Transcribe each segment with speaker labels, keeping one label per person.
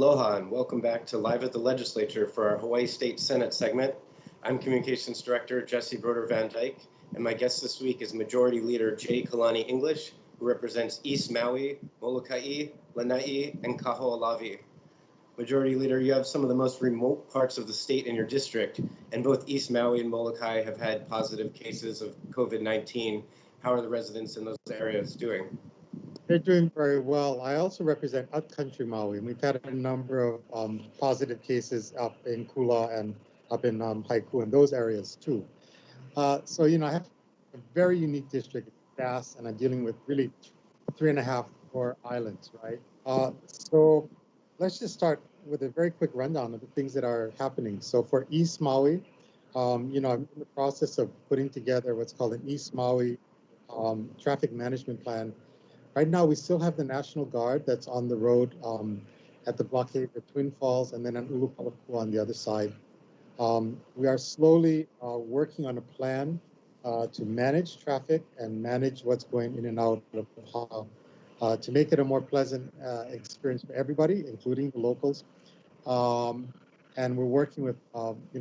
Speaker 1: Aloha and welcome back to Live at the Legislature for our Hawaii State Senate segment. I'm Communications Director Jesse Broder Van Dyke, and my guest this week is Majority Leader Jay Kalani English, who represents East Maui, Molokai, Lanai, and Kaho'olawi. Majority Leader, you have some of the most remote parts of the state in your district, and both East Maui and Molokai have had positive cases of COVID-19. How are the residents in those areas doing?
Speaker 2: They're doing very well. I also represent Upcountry Maui, and we've had a number of positive cases up in Kula and up in Haiku and those areas too. So, I have a very unique district, vast, and I'm dealing with really 3.5 more islands, right? So let's just start with a very quick rundown of the things that are happening. So for East Maui, I'm in the process of putting together what's called an East Maui traffic management plan. Right now, we still have the National Guard that's on the road at the blockade of Twin Falls and then on Ulupalakua on the other side. We are slowly working on a plan to manage traffic and manage what's going in and out of Hana to make it a more pleasant experience for everybody, including the locals. And we're working with,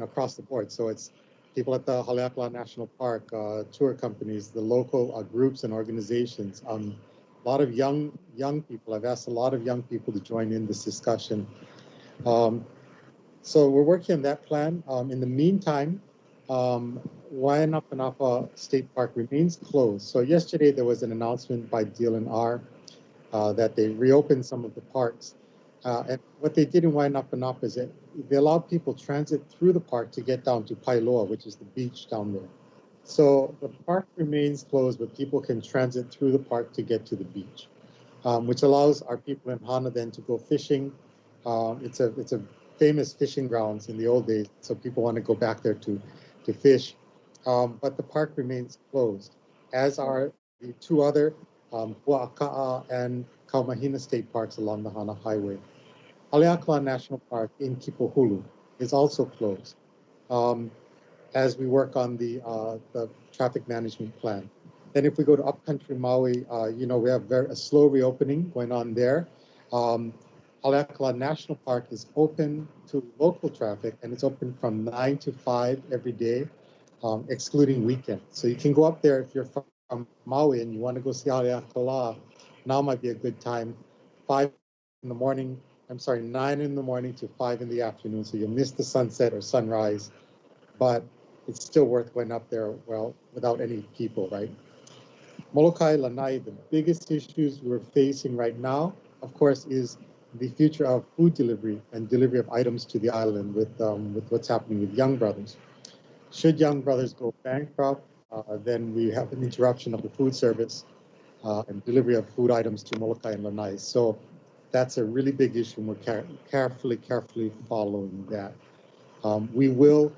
Speaker 2: across the board. So it's people at the Haleakala National Park, tour companies, the local groups and organizations. A lot of young people. I've asked a lot of young people to join in this discussion. So we're working on that plan. In the meantime, Waianapanapa State Park remains closed. So yesterday there was an announcement by DLNR that they reopened some of the parks. And what they did in Waianapanapa is that they allowed people transit through the park to get down to Pailoa, which is the beach down there. So the park remains closed, but people can transit through the park to get to the beach, which allows our people in Hana then to go fishing. It's a famous fishing grounds in the old days, so people want to go back there to fish. But the park remains closed, as are the two other Pua'aka'a and Kaumahina state parks along the Hana Highway. Haleakala National Park in Kipohulu is also closed. As we work on the traffic management plan. Then if we go to Upcountry Maui, we have a slow reopening going on there. Haleakala National Park is open to local traffic, and it's open from 9 to 5 every day, excluding weekends. So you can go up there if you're from Maui and you want to go see Haleakala. Now might be a good time. 9 in the morning to 5 in the afternoon, so you'll miss the sunset or sunrise. But it's still worth going up there, without any people, right? Molokai, Lanai, the biggest issues we're facing right now, of course, is the future of food delivery and delivery of items to the island with what's happening with Young Brothers. Should Young Brothers go bankrupt, then we have an interruption of the food service and delivery of food items to Molokai and Lanai. So that's a really big issue, and we're carefully following that. We will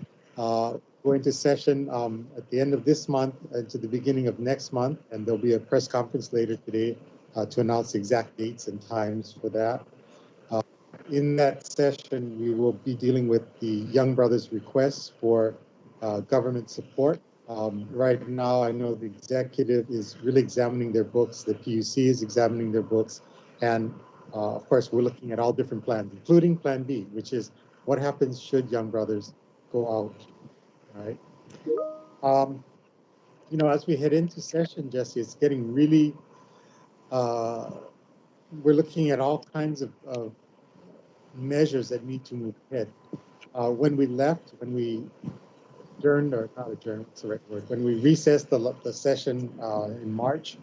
Speaker 2: go into session at the end of this month and to the beginning of next month, and there'll be a press conference later today to announce the exact dates and times for that. In that session, we will be dealing with the Young Brothers' requests for government support. Right now, I know the executive is really examining their books, the PUC is examining their books, and of course, we're looking at all different plans, including Plan B, which is what happens should Young Brothers go out. Right. As we head into session, Jesse, it's getting really, we're looking at all kinds of measures that need to move ahead. When we recessed the session in March,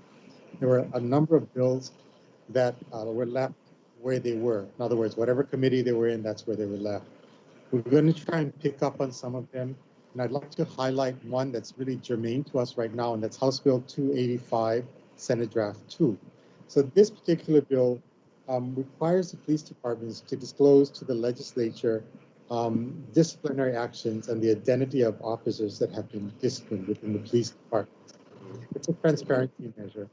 Speaker 2: there were a number of bills that were left where they were. In other words, whatever committee they were in, that's where they were left. We're going to try and pick up on some of them. And I'd like to highlight one that's really germane to us right now, and that's House Bill 285, Senate Draft 2. So this particular bill requires the police departments to disclose to the legislature disciplinary actions and the identity of officers that have been disciplined within the police department. It's a transparency measure.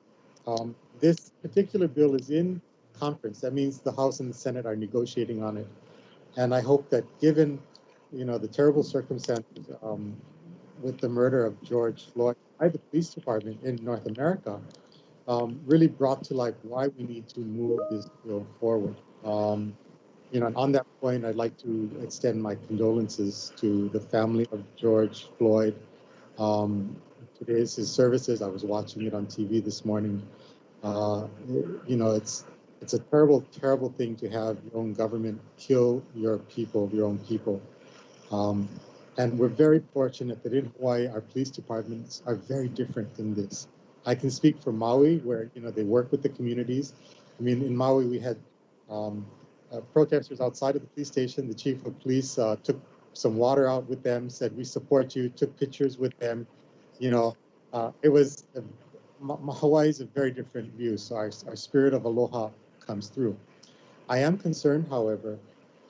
Speaker 2: This particular bill is in conference. That means the House and the Senate are negotiating on it. And I hope that given the terrible circumstances with the murder of George Floyd by the police department in North America, really brought to light why we need to move this bill forward. And on that point, I'd like to extend my condolences to the family of George Floyd. Um, Today's his services. I was watching it on TV this morning. Uh, it's a terrible, terrible thing to have your own government kill your own people. Um, and we're very fortunate that in Hawaii, our police departments are very different in this. I can speak for Maui, where they work with the communities. I mean, in Maui, we had um, protesters outside of the police station. The chief of police took some water out with them, said, "We support you," took pictures with them. It was Hawaii is a very different view. So our spirit of aloha comes through. I am concerned, however,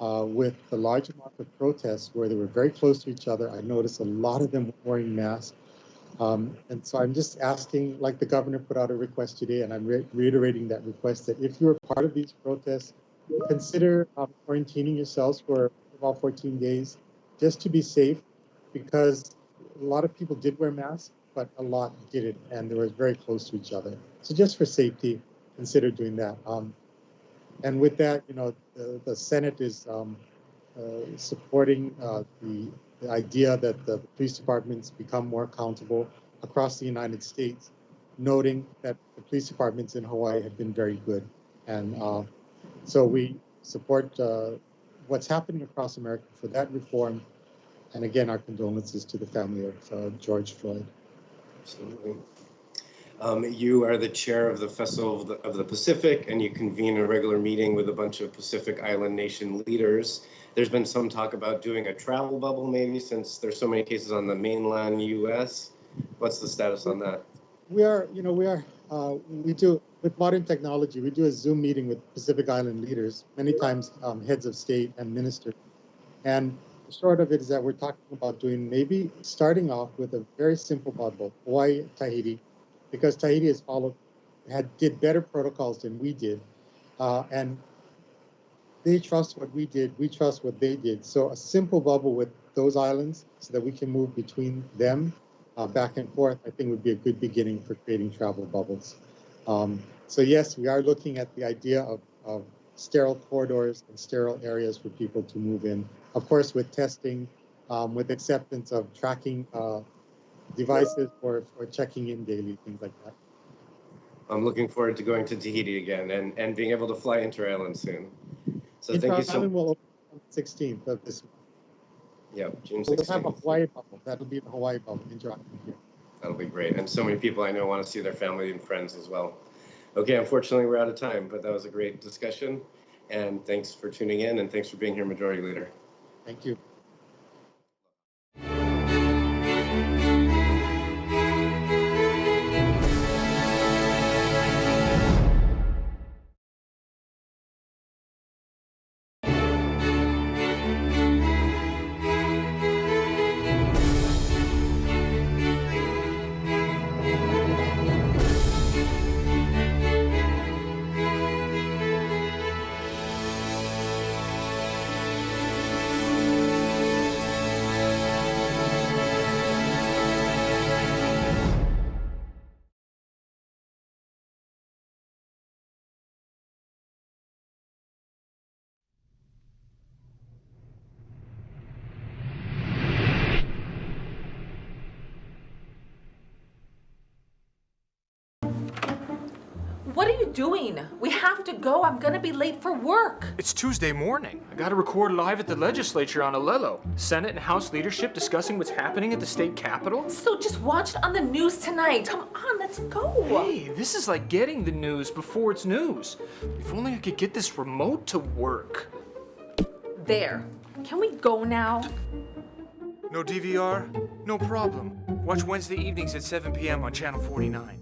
Speaker 2: with the large amount of protests where they were very close to each other. I noticed a lot of them wearing masks. And so I'm just asking, like the governor put out a request today, and I'm reiterating that request, that if you're part of these protests, consider quarantining yourselves for about 14 days just to be safe, because a lot of people did wear masks, but a lot didn't, and they were very close to each other. So just for safety, consider doing that. And with that, the Senate is supporting the idea that the police departments become more accountable across the United States, noting that the police departments in Hawaii have been very good. And so we support what's happening across America for that reform. And again, our condolences to the family of George Floyd.
Speaker 1: Absolutely. You are the chair of the Festival of the Pacific, and you convene a regular meeting with a bunch of Pacific Island nation leaders. There's been some talk about doing a travel bubble, maybe, since there's so many cases on the mainland U.S. What's the status on that?
Speaker 2: We do, with modern technology, we do a Zoom meeting with Pacific Island leaders, many times heads of state and ministers. And the short of it is that we're talking about maybe starting off with a very simple bubble, Hawaii, Tahiti, because Tahiti did better protocols than we did. And they trust what we did, we trust what they did. So a simple bubble with those islands so that we can move between them back and forth, I think would be a good beginning for creating travel bubbles. So yes, we are looking at the idea of sterile corridors and sterile areas for people to move in. Of course, with testing, with acceptance of tracking devices for checking in daily, things like that.
Speaker 1: I'm looking forward to going to Tahiti again and being able to fly inter-island soon. So thank you so much.
Speaker 2: Will open on the 16th of this month.
Speaker 1: Yeah, June 16th.
Speaker 2: We'll have a Hawaii bubble. That'll be the Hawaii bubble interacting here.
Speaker 1: That'll be great. And so many people I know want to see their family and friends as well. Okay, unfortunately, we're out of time, but that was a great discussion. And thanks for tuning in, and thanks for being here, Majority Leader.
Speaker 2: Thank you.
Speaker 3: What are you doing? We have to go. I'm gonna be late for work.
Speaker 4: It's Tuesday morning. I gotta record live at the legislature on Alelo. Senate and House leadership discussing what's happening at the state capitol.
Speaker 3: So just watch it on the news tonight. Come on, let's go.
Speaker 4: Hey, this is like getting the news before it's news. If only I could get this remote to work.
Speaker 3: There. Can we go now?
Speaker 4: No DVR? No problem. Watch Wednesday evenings at 7 p.m. on Channel 49.